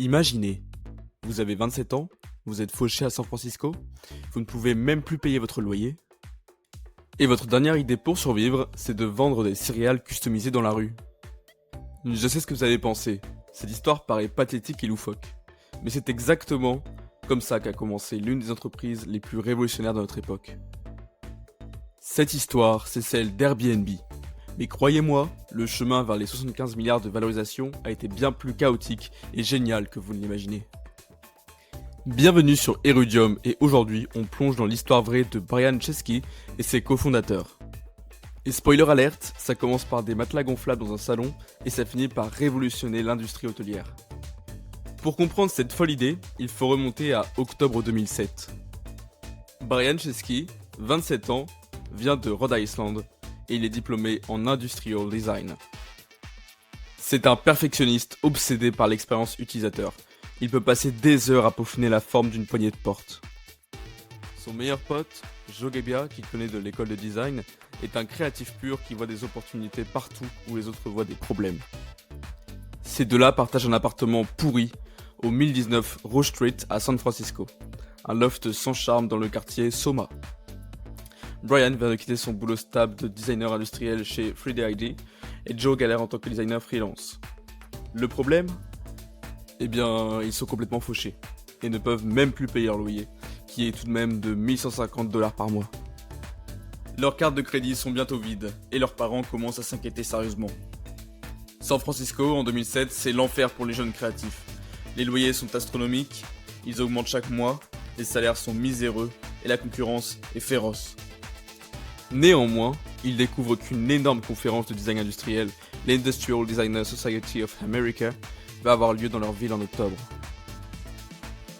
Imaginez, vous avez 27 ans, vous êtes fauché à San Francisco, vous ne pouvez même plus payer votre loyer, et votre dernière idée pour survivre, c'est de vendre des céréales customisées dans la rue. Je sais ce que vous avez pensé, cette histoire paraît pathétique et loufoque, mais c'est exactement comme ça qu'a commencé l'une des entreprises les plus révolutionnaires de notre époque. Cette histoire, c'est celle d'Airbnb. Mais croyez-moi, le chemin vers les 75 milliards de valorisation a été bien plus chaotique et génial que vous ne l'imaginez. Bienvenue sur Erudium et aujourd'hui on plonge dans l'histoire vraie de Brian Chesky et ses cofondateurs. Et spoiler alerte, ça commence par des matelas gonflables dans un salon et ça finit par révolutionner l'industrie hôtelière. Pour comprendre cette folle idée, il faut remonter à octobre 2007. Brian Chesky, 27 ans, vient de Rhode Island et il est diplômé en Industrial Design. C'est un perfectionniste obsédé par l'expérience utilisateur. Il peut passer des heures à peaufiner la forme d'une poignée de porte. Son meilleur pote, Joe Gebbia, qu'il connaît de l'école de design, est un créatif pur qui voit des opportunités partout où les autres voient des problèmes. Ces deux-là partagent un appartement pourri au 1019 Rose Street à San Francisco, un loft sans charme dans le quartier Soma. Brian vient de quitter son boulot stable de designer industriel chez 3D ID et Joe galère en tant que designer freelance. Le problème ? Eh bien, ils sont complètement fauchés et ne peuvent même plus payer leur loyer, qui est tout de même de 1150$ par mois. Leurs cartes de crédit sont bientôt vides et leurs parents commencent à s'inquiéter sérieusement. San Francisco, en 2007, c'est l'enfer pour les jeunes créatifs. Les loyers sont astronomiques, ils augmentent chaque mois, les salaires sont miséreux et la concurrence est féroce. Néanmoins, ils découvrent qu'une énorme conférence de design industriel, l'Industrial Designer Society of America, va avoir lieu dans leur ville en octobre.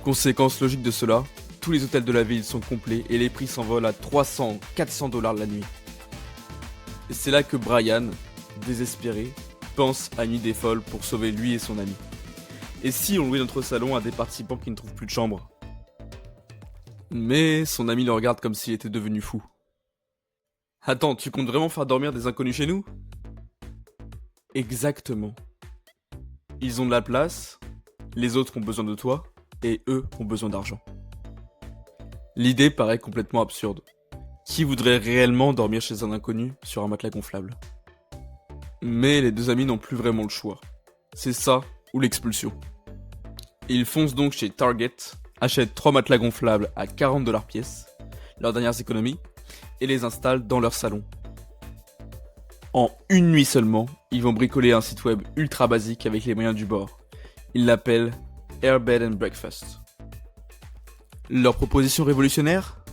Conséquence logique de cela, tous les hôtels de la ville sont complets et les prix s'envolent à 300-400$ la nuit. Et c'est là que Brian, désespéré, pense à une idée folle pour sauver lui et son ami. Et si on louait notre salon à des participants qui ne trouvent plus de chambre ? Mais son ami le regarde comme s'il était devenu fou. Attends, tu comptes vraiment faire dormir des inconnus chez nous ? Exactement. Ils ont de la place, les autres ont besoin de toi, et eux ont besoin d'argent. L'idée paraît complètement absurde. Qui voudrait réellement dormir chez un inconnu sur un matelas gonflable ? Mais les deux amis n'ont plus vraiment le choix. C'est ça ou l'expulsion. Ils foncent donc chez Target, achètent 3 matelas gonflables à 40$ pièce, leurs dernières économies, et les installent dans leur salon. En une nuit seulement, ils vont bricoler un site web ultra basique avec les moyens du bord. Ils l'appellent Airbed and Breakfast. Leur proposition révolutionnaire ?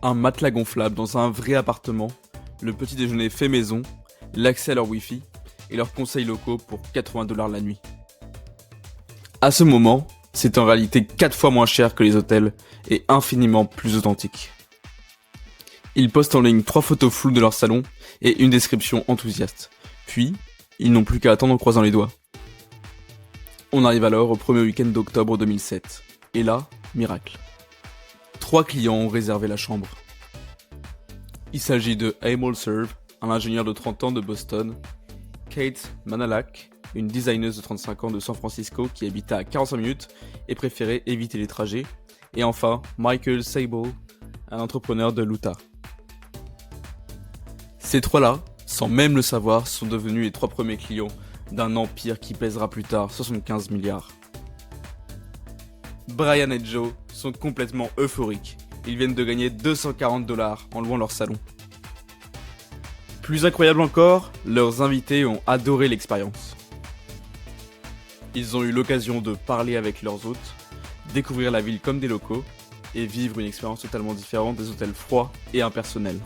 Un matelas gonflable dans un vrai appartement, le petit déjeuner fait maison, l'accès à leur wifi et leurs conseils locaux pour 80$ la nuit. À ce moment, c'est en réalité 4 fois moins cher que les hôtels et infiniment plus authentique. Ils postent en ligne 3 photos floues de leur salon et une description enthousiaste. Puis, ils n'ont plus qu'à attendre en croisant les doigts. On arrive alors au premier week-end d'octobre 2007. Et là, miracle. 3 clients ont réservé la chambre. Il s'agit de Amol Serve, un ingénieur de 30 ans de Boston, Kate Manalak, une designeuse de 35 ans de San Francisco qui habitait à 45 minutes et préférait éviter les trajets, et enfin Michael Sable, un entrepreneur de l'Utah. Ces 3-là, sans même le savoir, sont devenus les 3 premiers clients d'un empire qui pèsera plus tard 75 milliards. Brian et Joe sont complètement euphoriques. Ils viennent de gagner 240$ en louant leur salon. Plus incroyable encore, leurs invités ont adoré l'expérience. Ils ont eu l'occasion de parler avec leurs hôtes, découvrir la ville comme des locaux et vivre une expérience totalement différente des hôtels froids et impersonnels.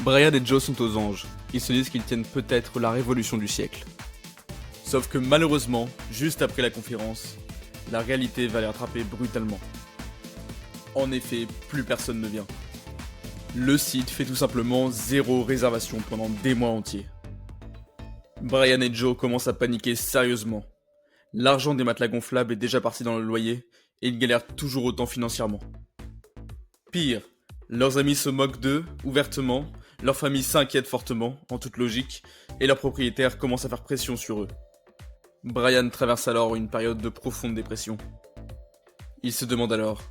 Brian et Joe sont aux anges, ils se disent qu'ils tiennent peut-être la révolution du siècle. Sauf que malheureusement, juste après la conférence, la réalité va les rattraper brutalement. En effet, plus personne ne vient. Le site fait tout simplement 0 réservation pendant des mois entiers. Brian et Joe commencent à paniquer sérieusement. L'argent des matelas gonflables est déjà parti dans le loyer et ils galèrent toujours autant financièrement. Pire, leurs amis se moquent d'eux ouvertement, leur famille s'inquiète fortement, en toute logique, et leurs propriétaires commencent à faire pression sur eux. Brian traverse alors une période de profonde dépression. Il se demande alors,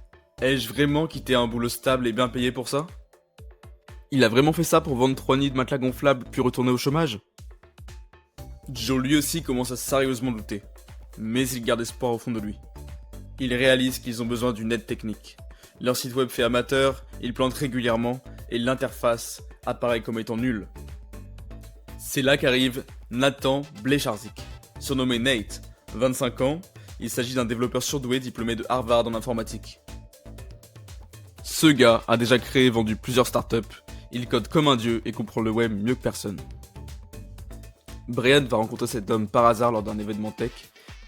ai-je vraiment quitté un boulot stable et bien payé pour ça? Il a vraiment fait ça pour vendre 3 nids de matelas gonflables puis retourner au chômage? Joe lui aussi commence à sérieusement douter, mais il garde espoir au fond de lui. Il réalise qu'ils ont besoin d'une aide technique. Leur site web fait amateur, ils plantent régulièrement et l'interface apparaît comme étant nulle. C'est là qu'arrive Nathan Blecharczyk, surnommé Nate, 25 ans, il s'agit d'un développeur surdoué diplômé de Harvard en informatique. Ce gars a déjà créé et vendu plusieurs startups, il code comme un dieu et comprend le web mieux que personne. Brian va rencontrer cet homme par hasard lors d'un événement tech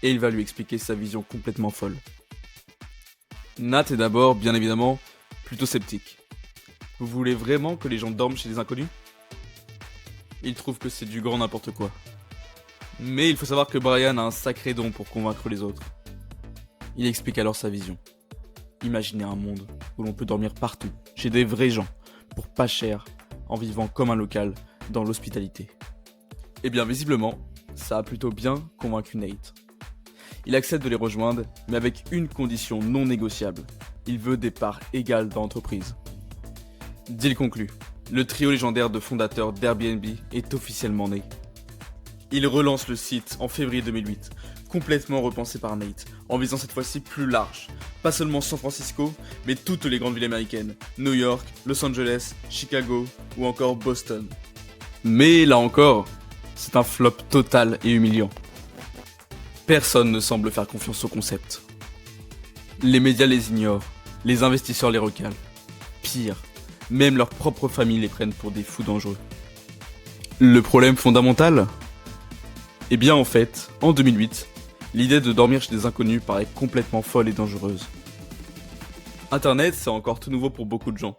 et il va lui expliquer sa vision complètement folle. Nat est d'abord, bien évidemment, plutôt sceptique. Vous voulez vraiment que les gens dorment chez des inconnus? Il trouve que c'est du grand n'importe quoi. Mais il faut savoir que Brian a un sacré don pour convaincre les autres. Il explique alors sa vision. Imaginez un monde où l'on peut dormir partout, chez des vrais gens, pour pas cher, en vivant comme un local, dans l'hospitalité. Et bien visiblement, ça a plutôt bien convaincu Nate. Il accepte de les rejoindre, mais avec une condition non négociable. Il veut des parts égales dans l'entreprise. Deal conclu. Le trio légendaire de fondateurs d'Airbnb est officiellement né. Il relance le site en février 2008, complètement repensé par Nate, en visant cette fois-ci plus large. Pas seulement San Francisco, mais toutes les grandes villes américaines, New York, Los Angeles, Chicago ou encore Boston. Mais là encore, c'est un flop total et humiliant. Personne ne semble faire confiance au concept. Les médias les ignorent, les investisseurs les recalent. Pire, même leurs propres familles les prennent pour des fous dangereux. Le problème fondamental? Eh bien en fait, en 2008, l'idée de dormir chez des inconnus paraît complètement folle et dangereuse. Internet, c'est encore tout nouveau pour beaucoup de gens.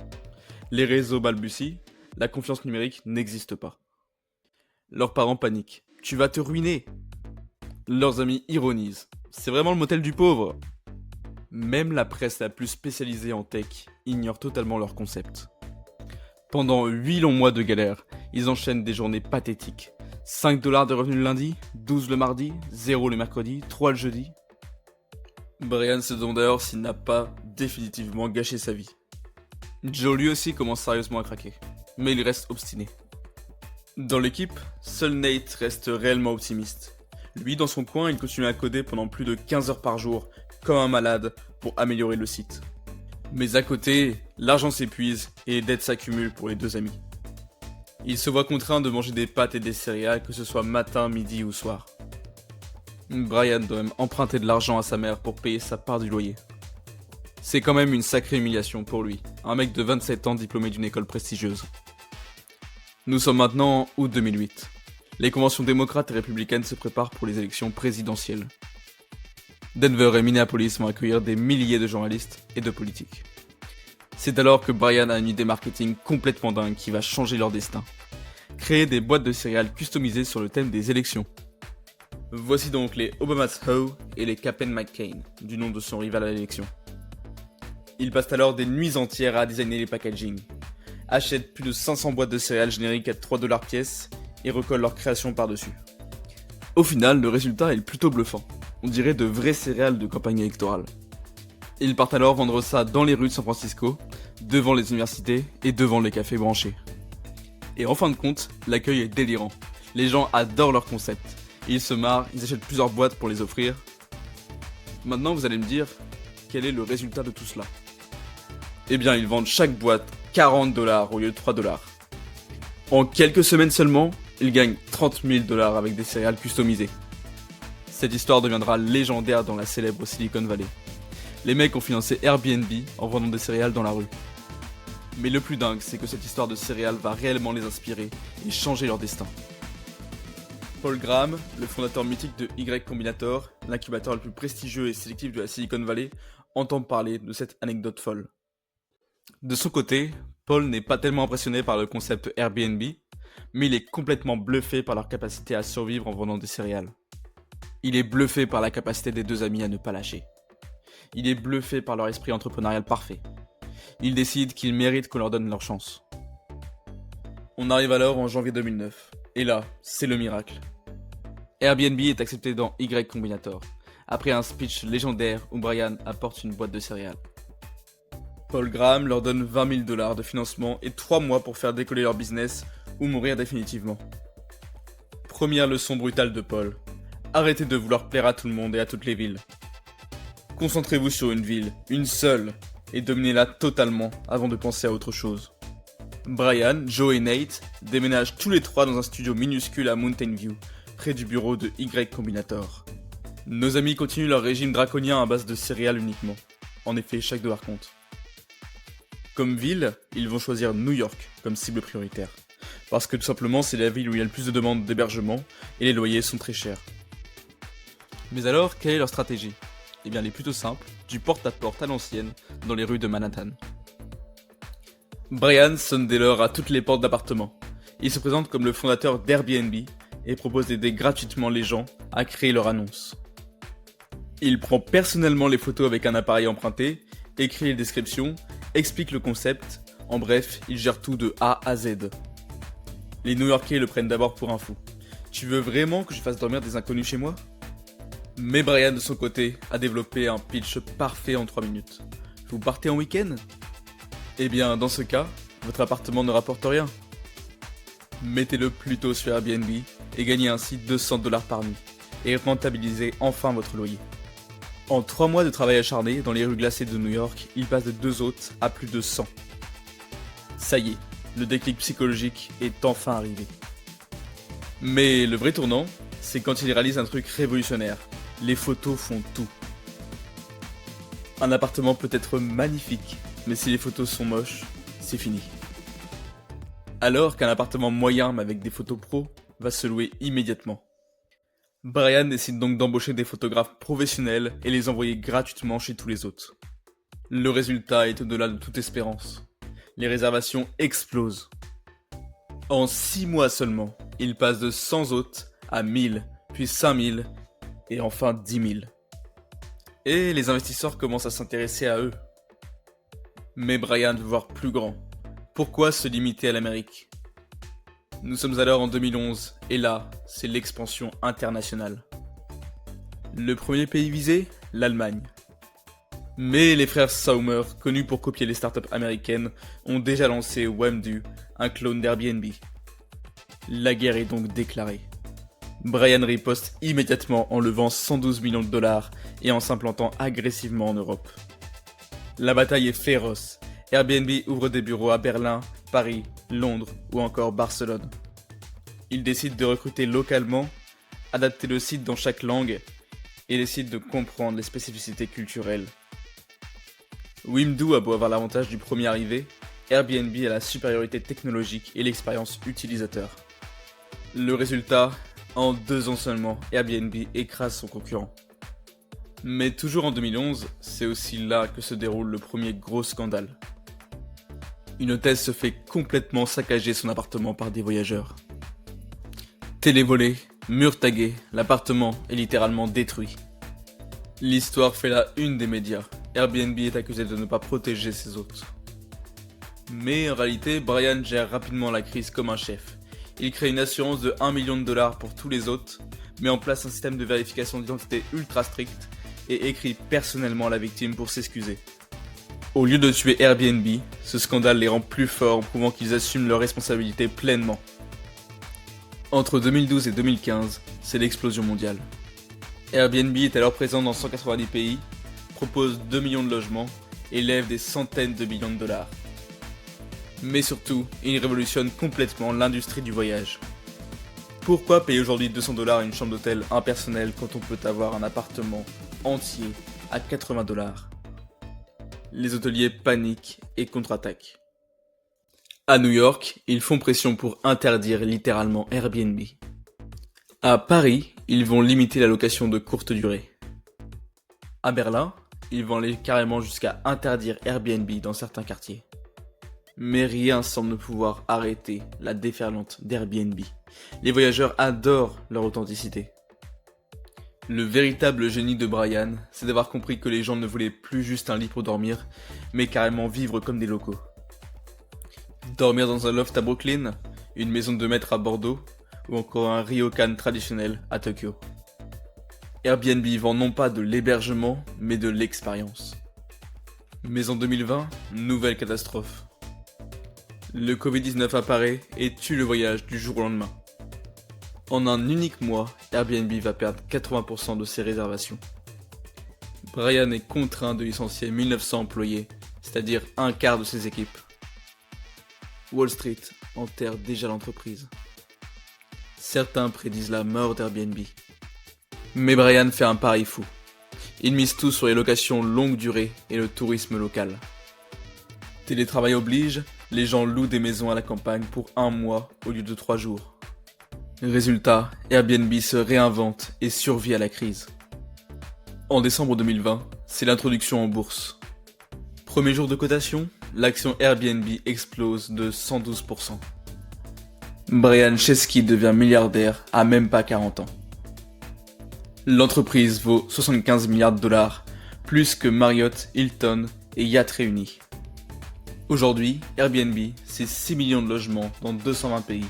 Les réseaux balbutient, la confiance numérique n'existe pas. Leurs parents paniquent. Tu vas te ruiner. Leurs amis ironisent. C'est vraiment le motel du pauvre. Même la presse la plus spécialisée en tech ignore totalement leur concept. Pendant 8 longs mois de galère, ils enchaînent des journées pathétiques. 5 $ de revenus le lundi, 12 le mardi, 0 le mercredi, 3 le jeudi. Brian se demande alors s'il n'a pas définitivement gâché sa vie. Joe lui aussi commence sérieusement à craquer, mais il reste obstiné. Dans l'équipe, seul Nate reste réellement optimiste. Lui, dans son coin, il continue à coder pendant plus de 15 heures par jour, comme un malade, pour améliorer le site. Mais à côté, l'argent s'épuise et les dettes s'accumulent pour les deux amis. Ils se voient contraints de manger des pâtes et des céréales, que ce soit matin, midi ou soir. Brian doit même emprunter de l'argent à sa mère pour payer sa part du loyer. C'est quand même une sacrée humiliation pour lui, un mec de 27 ans diplômé d'une école prestigieuse. Nous sommes maintenant en août 2008. Les conventions démocrates et républicaines se préparent pour les élections présidentielles. Denver et Minneapolis vont accueillir des milliers de journalistes et de politiques. C'est alors que Brian a une idée marketing complètement dingue qui va changer leur destin. Créer des boîtes de céréales customisées sur le thème des élections. Voici donc les Obama's Ho et les Cap'n McCain, du nom de son rival à l'élection. Ils passent alors des nuits entières à designer les packaging, achètent plus de 500 boîtes de céréales génériques à 3 $ pièce et recollent leur création par-dessus. Au final, le résultat est plutôt bluffant. On dirait de vraies céréales de campagne électorale. Ils partent alors vendre ça dans les rues de San Francisco, devant les universités et devant les cafés branchés. Et en fin de compte, l'accueil est délirant. Les gens adorent leur concept. Ils se marrent, ils achètent plusieurs boîtes pour les offrir. Maintenant, vous allez me dire, quel est le résultat de tout cela? Eh bien, ils vendent chaque boîte 40 $ au lieu de 3 $. En quelques semaines seulement, ils gagnent 30 000 $ avec des céréales customisées. Cette histoire deviendra légendaire dans la célèbre Silicon Valley. Les mecs ont financé Airbnb en vendant des céréales dans la rue. Mais le plus dingue, c'est que cette histoire de céréales va réellement les inspirer et changer leur destin. Paul Graham, le fondateur mythique de Y Combinator, l'incubateur le plus prestigieux et sélectif de la Silicon Valley, entend parler de cette anecdote folle. De son côté, Paul n'est pas tellement impressionné par le concept Airbnb, mais il est complètement bluffé par leur capacité à survivre en vendant des céréales. Il est bluffé par la capacité des deux amis à ne pas lâcher. Il est bluffé par leur esprit entrepreneurial parfait. Il décide qu'ils méritent qu'on leur donne leur chance. On arrive alors en janvier 2009, et là, c'est le miracle. Airbnb est accepté dans Y Combinator, après un speech légendaire où Brian apporte une boîte de céréales. Paul Graham leur donne 20 000 $ de financement et 3 mois pour faire décoller leur business ou mourir définitivement. Première leçon brutale de Paul. Arrêtez de vouloir plaire à tout le monde et à toutes les villes. Concentrez-vous sur une ville, une seule, et dominez-la totalement avant de penser à autre chose. Brian, Joe et Nate déménagent tous les trois dans un studio minuscule à Mountain View, près du bureau de Y Combinator. Nos amis continuent leur régime draconien à base de céréales uniquement. En effet, chaque dollar compte. Comme ville, ils vont choisir New York comme cible prioritaire. Parce que tout simplement, c'est la ville où il y a le plus de demandes d'hébergement et les loyers sont très chers. Mais alors, quelle est leur stratégie ? Eh bien, elle est plutôt simple, du porte-à-porte à l'ancienne, dans les rues de Manhattan. Brian sonne dès lors à toutes les portes d'appartements. Il se présente comme le fondateur d'Airbnb et propose d'aider gratuitement les gens à créer leur annonce. Il prend personnellement les photos avec un appareil emprunté, écrit les descriptions, explique le concept, en bref, il gère tout de A à Z. Les New-Yorkais le prennent d'abord pour un fou. Tu veux vraiment que je fasse dormir des inconnus chez moi ? Mais Brian de son côté a développé un pitch parfait en 3 minutes. Vous partez en week-end ? Eh bien, dans ce cas, votre appartement ne rapporte rien. Mettez-le plutôt sur Airbnb et gagnez ainsi 200 $ par nuit et rentabilisez enfin votre loyer. En 3 mois de travail acharné dans les rues glacées de New York, il passe de 2 hôtes à plus de 100. Ça y est, le déclic psychologique est enfin arrivé. Mais le vrai tournant, c'est quand il réalise un truc révolutionnaire. Les photos font tout. Un appartement peut être magnifique, mais si les photos sont moches, c'est fini. Alors qu'un appartement moyen mais avec des photos pro va se louer immédiatement. Brian décide donc d'embaucher des photographes professionnels et les envoyer gratuitement chez tous les autres. Le résultat est au-delà de toute espérance. Les réservations explosent. En 6 mois seulement, il passe de 100 hôtes à 1000, puis 5000 et enfin 10 000. Et les investisseurs commencent à s'intéresser à eux. Mais Brian veut voir plus grand. Pourquoi se limiter à l'Amérique ? Nous sommes alors en 2011, et là, c'est l'expansion internationale. Le premier pays visé, l'Allemagne. Mais les frères Saumer, connus pour copier les startups américaines, ont déjà lancé Wamdu, un clone d'Airbnb. La guerre est donc déclarée. Brian riposte immédiatement en levant 112 millions de $ et en s'implantant agressivement en Europe. La bataille est féroce. Airbnb ouvre des bureaux à Berlin, Paris, Londres ou encore Barcelone. Il décide de recruter localement, adapter le site dans chaque langue et décide de comprendre les spécificités culturelles. Wimdu a beau avoir l'avantage du premier arrivé, Airbnb a la supériorité technologique et l'expérience utilisateur. Le résultat, en 2 ans seulement, Airbnb écrase son concurrent. Mais toujours en 2011, c'est aussi là que se déroule le premier gros scandale. Une hôtesse se fait complètement saccager son appartement par des voyageurs. Télé volée, mur tagué, l'appartement est littéralement détruit. L'histoire fait la une des médias. Airbnb est accusé de ne pas protéger ses hôtes. Mais en réalité, Brian gère rapidement la crise comme un chef. Il crée une assurance de 1 million de $ pour tous les hôtes, met en place un système de vérification d'identité ultra strict et écrit personnellement à la victime pour s'excuser. Au lieu de tuer Airbnb, ce scandale les rend plus forts en prouvant qu'ils assument leurs responsabilités pleinement. Entre 2012 et 2015, c'est l'explosion mondiale. Airbnb est alors présent dans 190 pays, propose 2 millions de logements et lève des centaines de millions de $. Mais surtout, il révolutionne complètement l'industrie du voyage. Pourquoi payer aujourd'hui 200 $ une chambre d'hôtel impersonnelle quand on peut avoir un appartement entier à 80 $? Les hôteliers paniquent et contre-attaquent. À New York, ils font pression pour interdire littéralement Airbnb. À Paris, ils vont limiter la location de courte durée. À Berlin, ils vont aller carrément jusqu'à interdire Airbnb dans certains quartiers. Mais rien semble pouvoir arrêter la déferlante d'Airbnb. Les voyageurs adorent leur authenticité. Le véritable génie de Brian, c'est d'avoir compris que les gens ne voulaient plus juste un lit pour dormir, mais carrément vivre comme des locaux. Dormir dans un loft à Brooklyn, une maison de maître à Bordeaux, ou encore un ryokan traditionnel à Tokyo. Airbnb vend non pas de l'hébergement, mais de l'expérience. Mais en 2020, nouvelle catastrophe. Le Covid-19 apparaît et tue le voyage du jour au lendemain. En un unique mois, Airbnb va perdre 80% de ses réservations. Brian est contraint de licencier 1900 employés, c'est-à-dire un quart de ses équipes. Wall Street enterre déjà l'entreprise. Certains prédisent la mort d'Airbnb. Mais Brian fait un pari fou. Il mise tout sur les locations longue durée et le tourisme local. Télétravail oblige, les gens louent des maisons à la campagne pour 1 mois au lieu de 3 jours. Résultat, Airbnb se réinvente et survit à la crise. En décembre 2020, c'est l'introduction en bourse. Premier jour de cotation, l'action Airbnb explose de 112%. Brian Chesky devient milliardaire à même pas 40 ans. L'entreprise vaut 75 milliards de dollars, plus que Marriott, Hilton et Yacht réunis. Aujourd'hui, Airbnb, c'est 6 millions de logements dans 220 pays,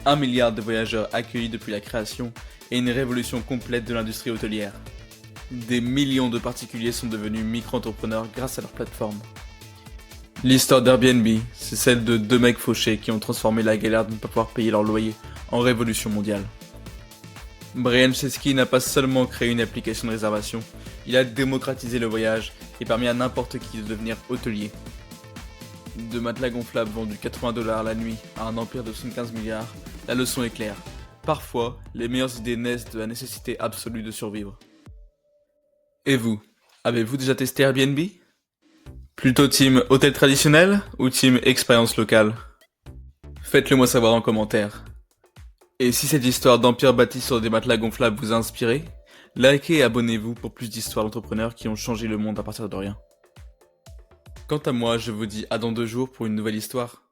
1 milliard de voyageurs accueillis depuis la création et une révolution complète de l'industrie hôtelière. Des millions de particuliers sont devenus micro-entrepreneurs grâce à leur plateforme. L'histoire d'Airbnb, c'est celle de 2 mecs fauchés qui ont transformé la galère de ne pas pouvoir payer leur loyer en révolution mondiale. Brian Chesky n'a pas seulement créé une application de réservation, il a démocratisé le voyage et permis à n'importe qui de devenir hôtelier. De matelas gonflables vendus 80$ la nuit à un empire de 75 milliards, la leçon est claire. Parfois, les meilleures idées naissent de la nécessité absolue de survivre. Et vous, avez-vous déjà testé Airbnb ? Plutôt team hôtel traditionnel ou team expérience locale ? Faites-le moi savoir en commentaire. Et si cette histoire d'empire bâti sur des matelas gonflables vous a inspiré, likez et abonnez-vous pour plus d'histoires d'entrepreneurs qui ont changé le monde à partir de rien. Quant à moi, je vous dis à dans 2 jours pour une nouvelle histoire.